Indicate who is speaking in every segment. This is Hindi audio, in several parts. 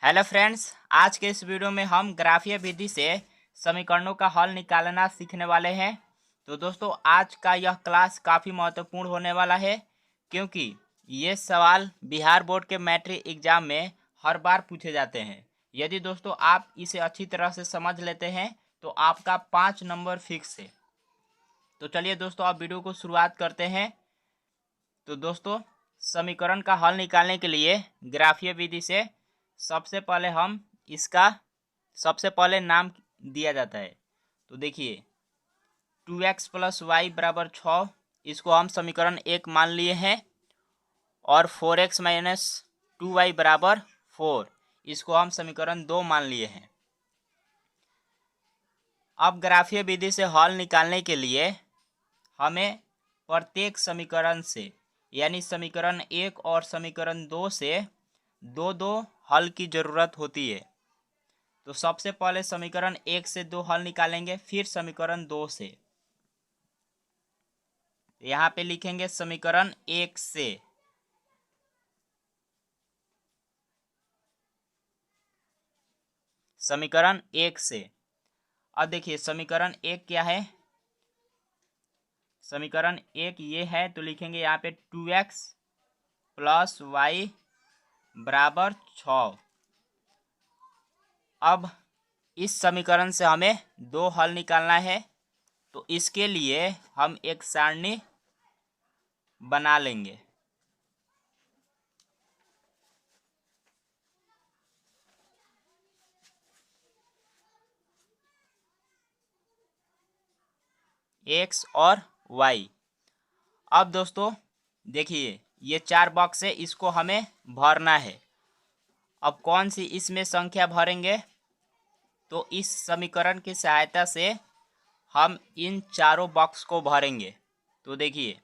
Speaker 1: हेलो फ्रेंड्स, आज के इस वीडियो में हम ग्राफीय विधि से समीकरणों का हल निकालना सीखने वाले हैं। तो दोस्तों, आज का यह क्लास काफ़ी महत्वपूर्ण होने वाला है, क्योंकि ये सवाल बिहार बोर्ड के मैट्रिक एग्जाम में हर बार पूछे जाते हैं। यदि दोस्तों आप इसे अच्छी तरह से समझ लेते हैं तो आपका 5 नंबर फिक्स है। तो चलिए दोस्तों, अब वीडियो को शुरुआत करते हैं। तो दोस्तों, समीकरण का हल निकालने के लिए ग्राफीय विधि से सबसे पहले नाम दिया जाता है। तो देखिए, 2x प्लस वाई बराबर 6, इसको हम समीकरण 1 मान लिए हैं। और 4x माइनस 2y बराबर 4, इसको हम समीकरण 2 मान लिए हैं। अब ग्राफीय विधि से हल निकालने के लिए हमें प्रत्येक समीकरण से, यानी समीकरण 1 और समीकरण 2 से दो दो हल की ज़रूरत होती है। तो सबसे पहले समीकरण 1 से 2 हल निकालेंगे, फिर समीकरण 2 से। यहाँ पे लिखेंगे समीकरण 1 से। समीकरण 1 से। अब देखिए समीकरण 1 क्या है। समीकरण 1 ये है, तो लिखेंगे यहाँ पे 2x प्लस वाई बराबर 6। अब इस समीकरण से हमें दो हल निकालना है, तो इसके लिए हम एक सारणी बना लेंगे। एक्स और वाई। अब दोस्तों देखिए, ये 4 बॉक्स है, इसको हमें भरना है। अब कौन सी इसमें संख्या भरेंगे, तो इस समीकरण की सहायता से हम इन चारों बॉक्स को भरेंगे। तो देखिए,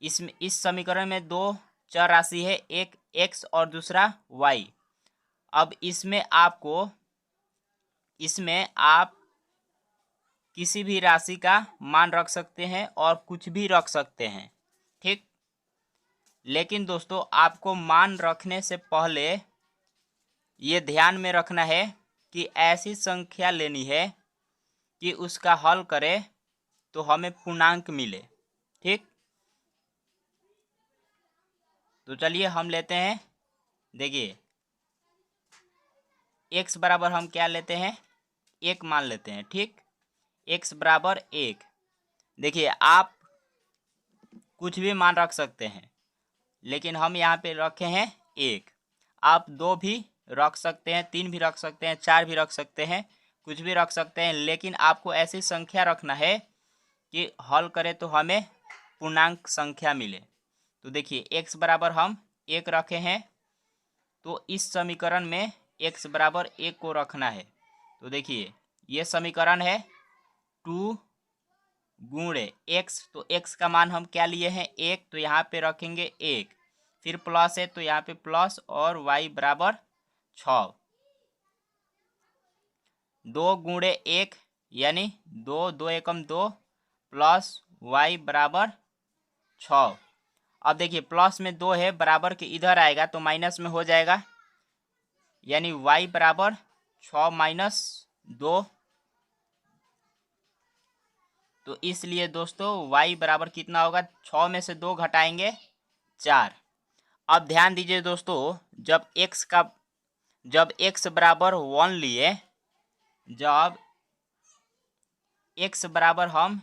Speaker 1: इस समीकरण में दो चर राशि है, एक एक्स और दूसरा वाई। अब इसमें आप किसी भी राशि का मान रख सकते हैं और कुछ भी रख सकते हैं, ठीक। लेकिन दोस्तों, आपको मान रखने से पहले ये ध्यान में रखना है कि ऐसी संख्या लेनी है कि उसका हल करें तो हमें पूर्णांक मिले, ठीक। तो चलिए हम लेते हैं। देखिए, x बराबर हम क्या लेते हैं, 1 मान लेते हैं, ठीक। x बराबर 1। देखिए, आप कुछ भी मान रख सकते हैं, लेकिन हम यहाँ पे रखे हैं 1। आप 2 भी रख सकते हैं, 3 भी रख सकते हैं, 4 भी रख सकते हैं, कुछ भी रख सकते हैं, लेकिन आपको ऐसी संख्या रखना है कि हल करें तो हमें पूर्णांक संख्या मिले। तो देखिए, x बराबर हम 1 रखे हैं, तो इस समीकरण में x बराबर 1 को रखना है। तो देखिए, ये समीकरण है 2 गुणे x, तो x का मान हम क्या लिए हैं 1, तो यहाँ पे रखेंगे 1। फिर प्लस है तो यहाँ पे प्लस, और y बराबर 6। 2 गुणे 1 यानी 2, 2 एकम 2, प्लस y बराबर 6। अब देखिए, प्लस में 2 है, बराबर के इधर आएगा तो माइनस में हो जाएगा, यानी y बराबर 6 माइनस 2। तो इसलिए दोस्तों y बराबर कितना होगा, 6 में से 2 घटाएंगे 4। अब ध्यान दीजिए दोस्तों, जब x बराबर 1 लिए, जब x बराबर हम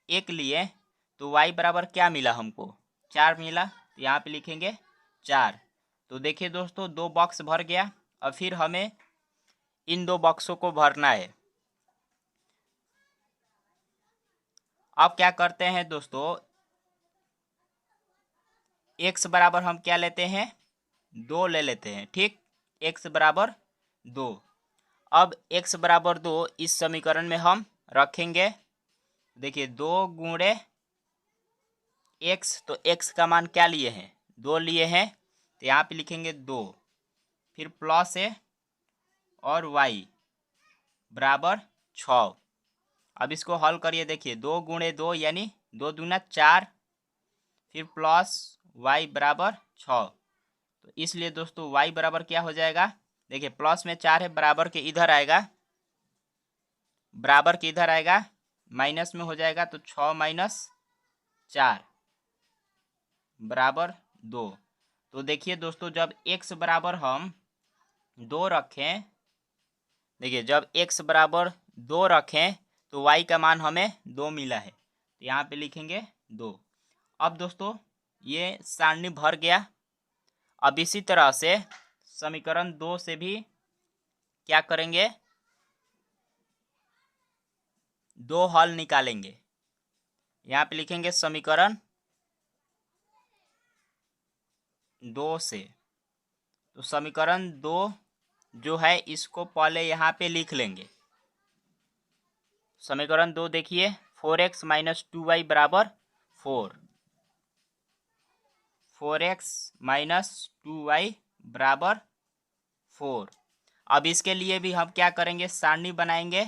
Speaker 1: 1 लिए, तो y बराबर क्या मिला हमको, 4 मिला। तो यहाँ पे लिखेंगे 4। तो देखिए दोस्तों, 2 बॉक्स भर गया। अब फिर हमें इन 2 बॉक्सों को भरना है। अब क्या करते हैं दोस्तों, x बराबर हम क्या लेते हैं, 2 ले लेते हैं, ठीक। x बराबर 2। अब x बराबर 2 इस समीकरण में हम रखेंगे। देखिए, 2 गुणे x, तो x का मान क्या लिए हैं, 2 लिए हैं, तो यहाँ पे लिखेंगे 2। फिर प्लस है और y बराबर 6। अब इसको हल करिए। देखिए, 2 गुणे 2 यानी 2 दूना 4, फिर प्लस y बराबर 6। तो इसलिए दोस्तों y बराबर क्या हो जाएगा, देखिए प्लस में 4 है, बराबर के इधर आएगा, बराबर के इधर आएगा, माइनस में हो जाएगा तो 6 माइनस 4 बराबर 2। तो देखिए दोस्तों, जब x बराबर हम 2 रखें, देखिए जब x बराबर 2 रखें तो y का मान हमें 2 मिला है, तो यहाँ पे लिखेंगे 2। अब दोस्तों ये सारणी भर गया। अब इसी तरह से समीकरण 2 से भी क्या करेंगे, 2 हल निकालेंगे। यहाँ पे लिखेंगे समीकरण 2 से, तो समीकरण 2 जो है इसको पहले यहाँ पे लिख लेंगे। समीकरण 2 देखिए, 4x माइनस 2y बराबर 4, 4x माइनस 2y बराबर 4। अब इसके लिए भी हम क्या करेंगे, सारणी बनाएंगे।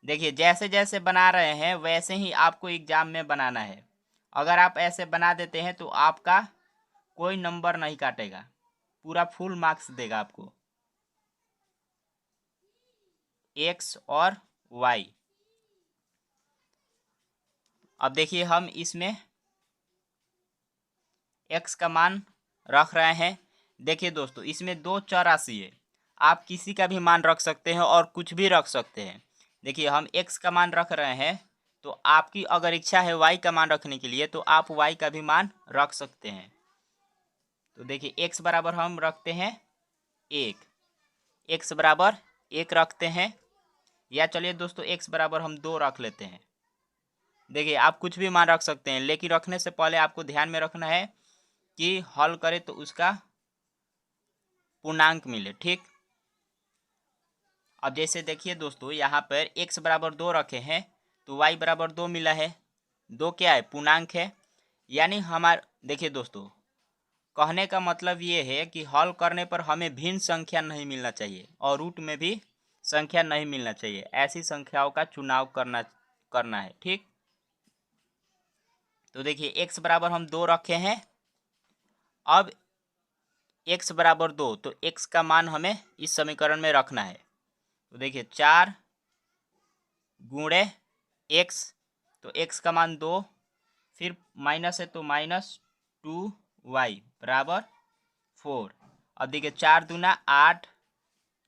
Speaker 1: देखिए जैसे जैसे बना रहे हैं वैसे ही आपको एग्जाम में बनाना है। अगर आप ऐसे बना देते हैं तो आपका कोई नंबर नहीं काटेगा, पूरा फुल मार्क्स देगा आपको, x और y। अब देखिए हम इसमें x का मान रख रहे हैं। देखिए दोस्तों, इसमें 2 चर राशि है, आप किसी का भी मान रख सकते हैं और कुछ भी रख सकते हैं। देखिए हम x का मान रख रहे हैं, तो आपकी अगर इच्छा है y का मान रखने के लिए तो आप y का भी मान रख सकते हैं। तो देखिए x बराबर हम रखते हैं 1, x बराबर 1 रखते हैं, या चलिए दोस्तों x बराबर हम 2 रख लेते हैं। देखिए आप कुछ भी मान रख सकते हैं, लेकिन रखने से पहले आपको ध्यान में रखना है कि हल करें तो उसका पूर्णांक मिले, ठीक। अब जैसे देखिए दोस्तों, यहाँ पर x बराबर 2 रखे हैं तो y बराबर 2 मिला है। 2 क्या है, पूर्णांक है। यानी हमारे, देखिए दोस्तों, कहने का मतलब ये है कि हल करने पर हमें भिन्न संख्या नहीं मिलना चाहिए और रूट में भी संख्या नहीं मिलना चाहिए, ऐसी संख्याओं का चुनाव करना है, ठीक। तो देखिए x बराबर हम 2 रखे हैं। अब x बराबर 2, तो x का मान हमें इस समीकरण में रखना है। तो देखिए 4 गुणे x, तो x का मान 2, फिर माइनस है तो माइनस 2y बराबर 4। अब देखिए 4 दूना 8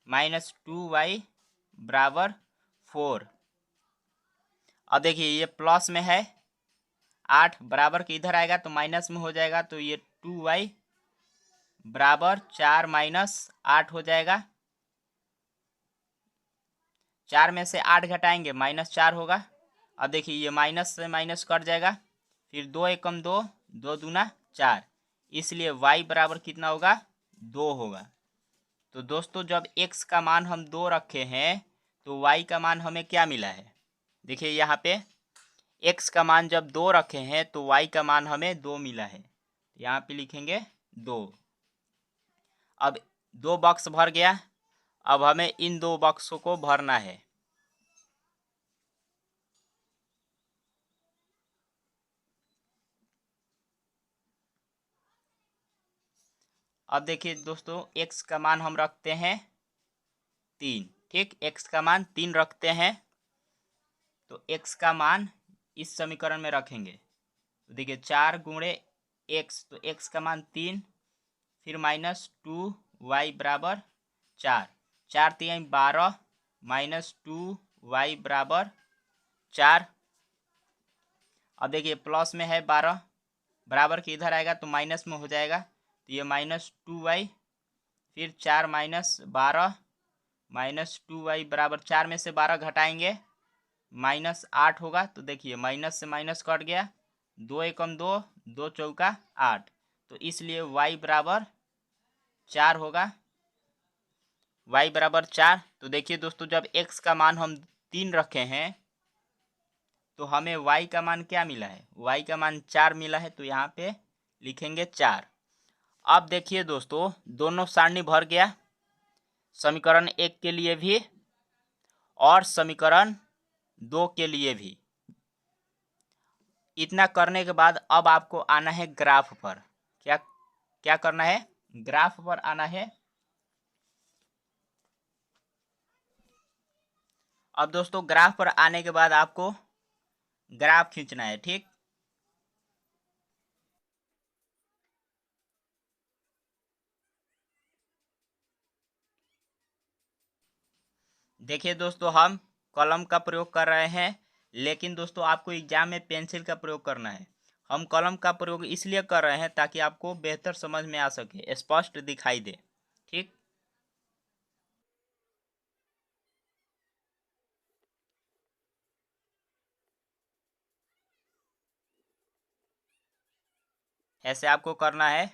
Speaker 1: माइनस 2y बराबर 4। अब देखिए ये प्लस में है, 8 बराबर के इधर आएगा तो माइनस में हो जाएगा, तो ये 2y बराबर 4 माइनस 8 हो जाएगा। 4 में से 8 घटाएंगे माइनस 4 होगा। अब देखिए ये माइनस से माइनस कट जाएगा, फिर 2 एकम 2, 2 दूना 4, इसलिए y बराबर कितना होगा, 2 होगा। तो दोस्तों जब x का मान हम 2 रखे हैं तो y का मान हमें क्या मिला है। देखिए यहाँ पे x का मान जब 2 रखे हैं तो y का मान हमें 2 मिला है, यहाँ पे लिखेंगे 2। अब 2 बॉक्स भर गया, अब हमें इन 2 बॉक्सों को भरना है। अब देखिए दोस्तों, x का मान हम रखते हैं 3, ठीक। x का मान 3 रखते हैं, तो x का मान इस समीकरण में रखेंगे। तो देखिए 4 गुणे x, तो x का मान 3, फिर माइनस 2y बराबर 4, 4 3 12 माइनस 2y बराबर 4। अब देखिए प्लस में है 12, बराबर के इधर आएगा तो माइनस में हो जाएगा, तो ये माइनस 2y, फिर 4 माइनस 12 माइनस 2y बराबर 4 में से 12 घटाएंगे माइनस 8 होगा। तो देखिए माइनस से माइनस कट गया, 2 एकम 2, 2 चौका 8, तो इसलिए y बराबर 4 होगा, y बराबर 4। तो देखिए दोस्तों, जब x का मान हम 3 रखे हैं तो हमें y का मान क्या मिला है, y का मान 4 मिला है, तो यहाँ पे लिखेंगे 4। अब देखिए दोस्तों, दोनों सारणी भर गया, समीकरण 1 के लिए भी और समीकरण 2 के लिए भी। इतना करने के बाद अब आपको आना है ग्राफ पर। क्या क्या करना है, ग्राफ पर आना है। अब दोस्तों ग्राफ पर आने के बाद आपको ग्राफ खींचना है, ठीक। देखिए दोस्तों, हम कलम का प्रयोग कर रहे हैं, लेकिन दोस्तों आपको एग्जाम में पेंसिल का प्रयोग करना है। हम कलम का प्रयोग इसलिए कर रहे हैं ताकि आपको बेहतर समझ में आ सके, स्पष्ट दिखाई दे, ठीक। ऐसे आपको करना है।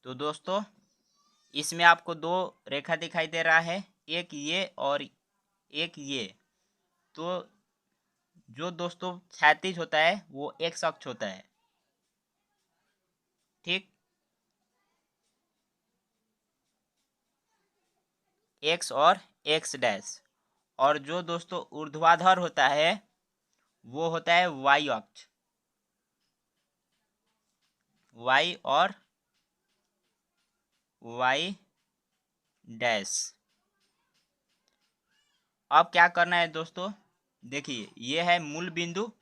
Speaker 1: तो दोस्तों इसमें आपको दो रेखा दिखाई दे रहा है, एक ये और एक ये। तो जो दोस्तों क्षैतिज होता है वो एक्स अक्ष होता है, ठीक। एक्स और एक्स डैश। और जो दोस्तों ऊर्ध्वाधर होता है वो होता है वाई अक्ष, वाई और वाई डैश। अब क्या करना है दोस्तों, देखिए ये है मूल बिंदु,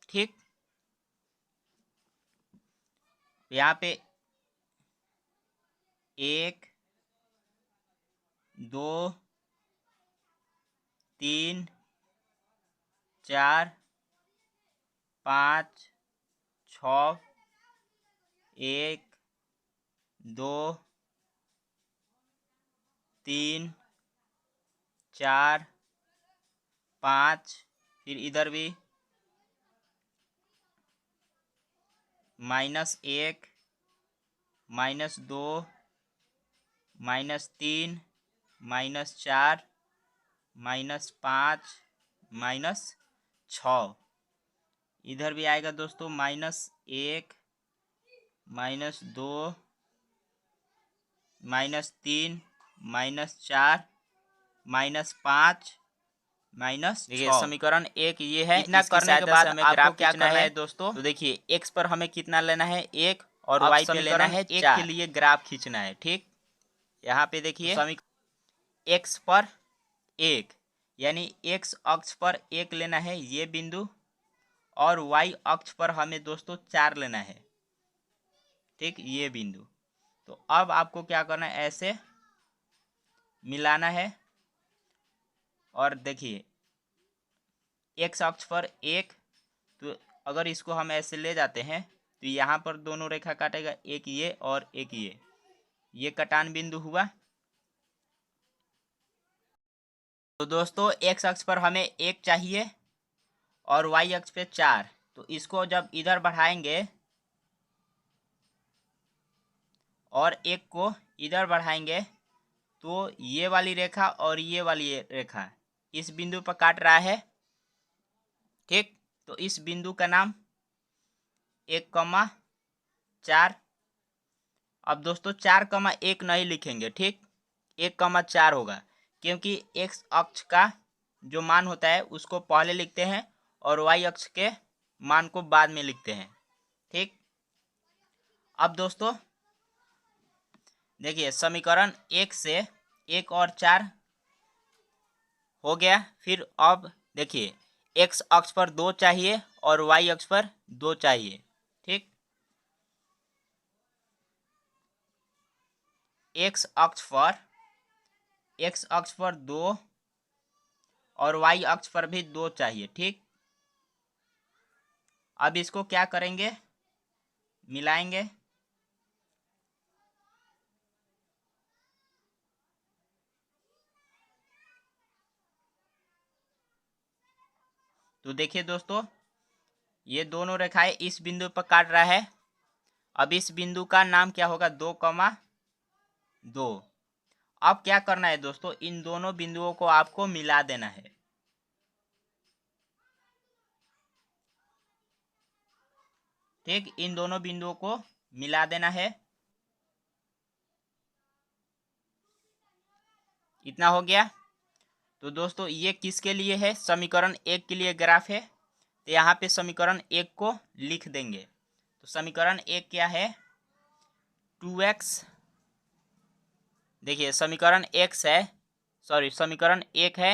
Speaker 1: ठीक। यहाँ पे 1 2 3 4 5 6 1 2 3 4 5, फिर इधर भी -1 -2 -3 -4 -5 -6। इधर भी आएगा दोस्तों -1 -2 -3 -4 -5 देखिए समीकरण एक ये है। इतना करने के बाद हमें ग्राफ क्या करना है दोस्तों, तो देखिए एक्स पर हमें कितना लेना है 1 और वाई पे लेना है 1 के लिए ग्राफ खींचना है, ठीक। यहाँ पे देखिए एक्स पर 1 यानी एक्स अक्ष पर 1 लेना है ये बिंदु, और वाई अक्ष पर हमें दोस्तों 4 लेना है, ठीक, ये बिंदु। तो अब आपको क्या करना है, ऐसे मिलाना है। और देखिए एक्स अक्ष पर 1, तो अगर इसको हम ऐसे ले जाते हैं तो यहाँ पर दोनों रेखा काटेगा, एक ये और एक ये कटान बिंदु हुआ। तो दोस्तों एक्स अक्ष पर हमें 1 चाहिए और वाई अक्ष पे 4। तो इसको जब इधर बढ़ाएंगे और 1 को इधर बढ़ाएंगे तो ये वाली रेखा और ये वाली रेखा इस बिंदु पर काट रहा है, ठीक। तो इस बिंदु का नाम 1,4। अब दोस्तों 4,1 नहीं लिखेंगे, ठीक, 1,4 होगा, क्योंकि एक्स अक्ष का जो मान होता है उसको पहले लिखते हैं और वाई अक्ष के मान को बाद में लिखते हैं, ठीक। अब दोस्तों देखिए समीकरण 1 से 1 और 4 हो गया। फिर अब देखिए एक्स अक्ष पर 2 चाहिए और वाई अक्ष पर 2 चाहिए, ठीक। एक्स अक्ष पर 2 और वाई अक्ष पर भी 2 चाहिए, ठीक। अब इसको क्या करेंगे, मिलाएंगे। तो देखिए दोस्तों ये दोनों रेखाएं इस बिंदु पर काट रहा है। अब इस बिंदु का नाम क्या होगा, 2,2। अब क्या करना है दोस्तों, इन दोनों बिंदुओं को आपको मिला देना है, ठीक। इन दोनों बिंदुओं को मिला देना है। इतना हो गया। तो दोस्तों ये किसके लिए है, समीकरण 1 के लिए ग्राफ है। तो यहाँ पे समीकरण 1 को लिख देंगे। तो समीकरण 1 क्या है, 2x, देखिए समीकरण समीकरण 1 है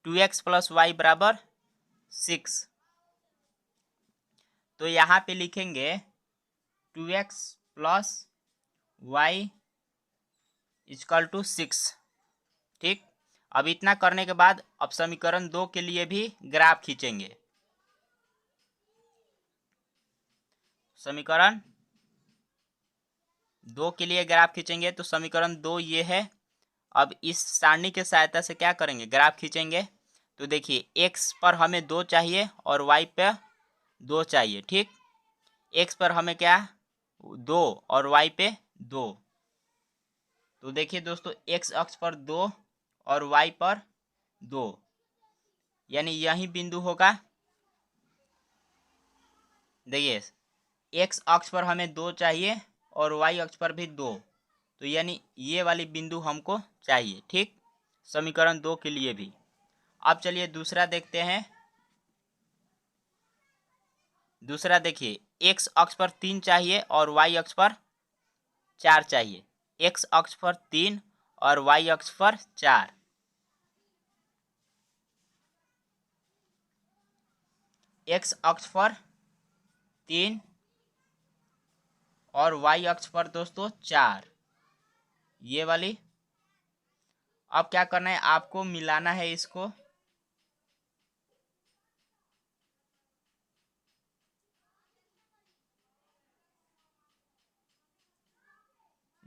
Speaker 1: 2x + y = 6। तो यहाँ पे लिखेंगे 2x + y = 6। ठीक, अब इतना करने के बाद अब समीकरण 2 के लिए भी ग्राफ खींचेंगे। समीकरण 2 के लिए ग्राफ खींचेंगे तो समीकरण 2 ये है। अब इस सारणी की सहायता से क्या करेंगे, ग्राफ खींचेंगे। तो देखिए x पर हमें 2 चाहिए और y पे 2 चाहिए। ठीक, x पर हमें क्या 2 और y पे 2। तो देखिए दोस्तों x अक्ष पर 2 और y पर 2, यानी यही बिंदु होगा। देखिए x अक्ष पर हमें 2 चाहिए और y अक्ष पर भी 2, तो यानी ये वाली बिंदु हमको चाहिए। ठीक, समीकरण 2 के लिए भी। अब चलिए दूसरा देखते हैं। दूसरा देखिए x अक्ष पर 3 चाहिए और y अक्ष पर 4 चाहिए। x अक्ष पर 3 और y अक्ष पर 4। x अक्ष पर 3 और y अक्ष पर दोस्तों 4, ये वाली। अब क्या करना है, आपको मिलाना है इसको।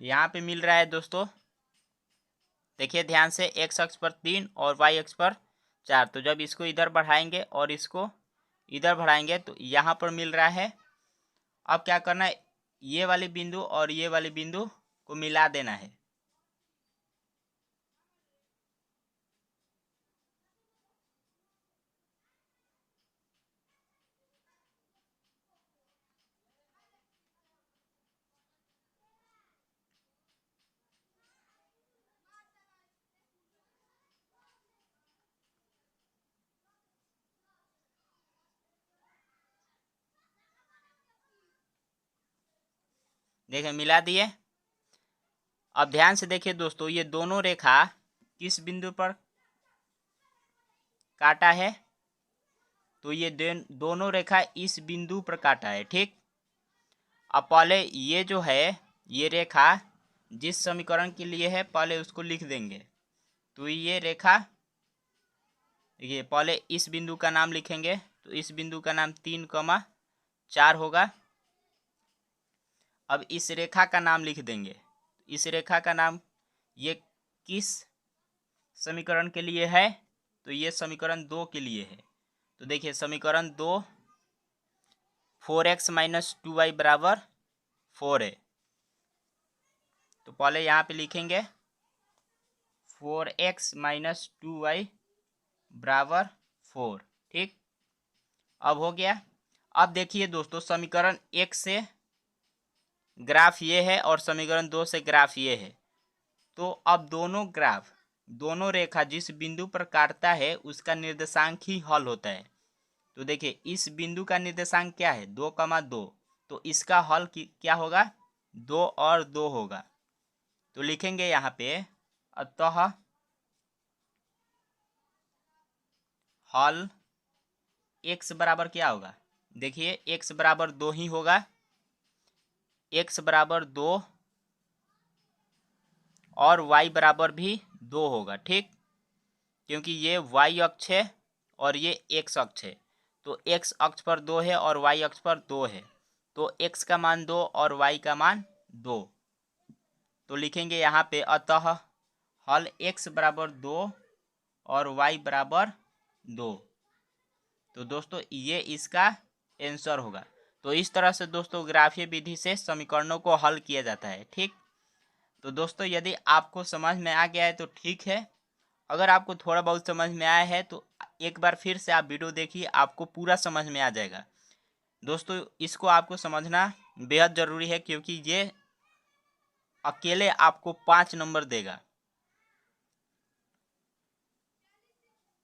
Speaker 1: यहाँ पे मिल रहा है दोस्तों, देखिए ध्यान से, x अक्ष पर 3 और y अक्ष पर 4। तो जब इसको इधर बढ़ाएंगे और इसको इधर बढ़ाएंगे तो यहाँ पर मिल रहा है। अब क्या करना है, ये वाली बिंदु और ये वाली बिंदु को मिला देना है। देखिए मिला दिए। अब ध्यान से देखिए दोस्तों, ये दोनों रेखा किस बिंदु पर काटा है, तो ये दोनों रेखा इस बिंदु पर काटा है। ठीक, अब पहले ये जो है ये रेखा जिस समीकरण के लिए है पहले उसको लिख देंगे। तो ये रेखा, देखिए पहले इस बिंदु का नाम लिखेंगे। तो इस बिंदु का नाम 3,4 होगा। अब इस रेखा का नाम लिख देंगे। इस रेखा का नाम ये किस समीकरण के लिए है, तो ये समीकरण 2 के लिए है। तो देखिए समीकरण 2 4x - 2y = 4 है। तो पहले यहाँ पे लिखेंगे 4x - 2y = 4। ठीक, अब हो गया। अब देखिए दोस्तों समीकरण 1 से ग्राफ ये है और समीकरण 2 से ग्राफ ये है। तो अब दोनों ग्राफ, दोनों रेखा जिस बिंदु पर काटता है उसका निर्देशांक ही हल होता है। तो देखिए इस बिंदु का निर्देशांक क्या है, 2,2। तो इसका हल क्या होगा, 2 और 2 होगा। तो लिखेंगे यहाँ पे, अतः हल x बराबर क्या होगा, देखिए x बराबर 2 ही होगा। x बराबर 2 और y बराबर भी 2 होगा। ठीक, क्योंकि ये y अक्ष है और ये x अक्ष है। तो x अक्ष पर 2 है और y अक्ष पर 2 है। तो x का मान 2 और y का मान 2। तो लिखेंगे यहाँ पे, अतः हल x बराबर 2 और y बराबर 2। तो दोस्तों ये इसका आंसर होगा। तो इस तरह से दोस्तों ग्राफीय विधि से समीकरणों को हल किया जाता है। ठीक, तो दोस्तों यदि आपको समझ में आ गया है तो ठीक है। अगर आपको थोड़ा बहुत समझ में आया है तो एक बार फिर से आप वीडियो देखिए, आपको पूरा समझ में आ जाएगा। दोस्तों इसको आपको समझना बेहद ज़रूरी है, क्योंकि ये अकेले आपको 5 नंबर देगा।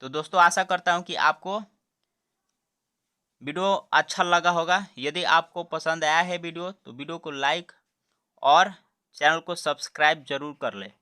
Speaker 1: तो दोस्तों आशा करता हूँ कि आपको वीडियो अच्छा लगा होगा। यदि आपको पसंद आया है वीडियो तो वीडियो को लाइक और चैनल को सब्सक्राइब जरूर कर लें।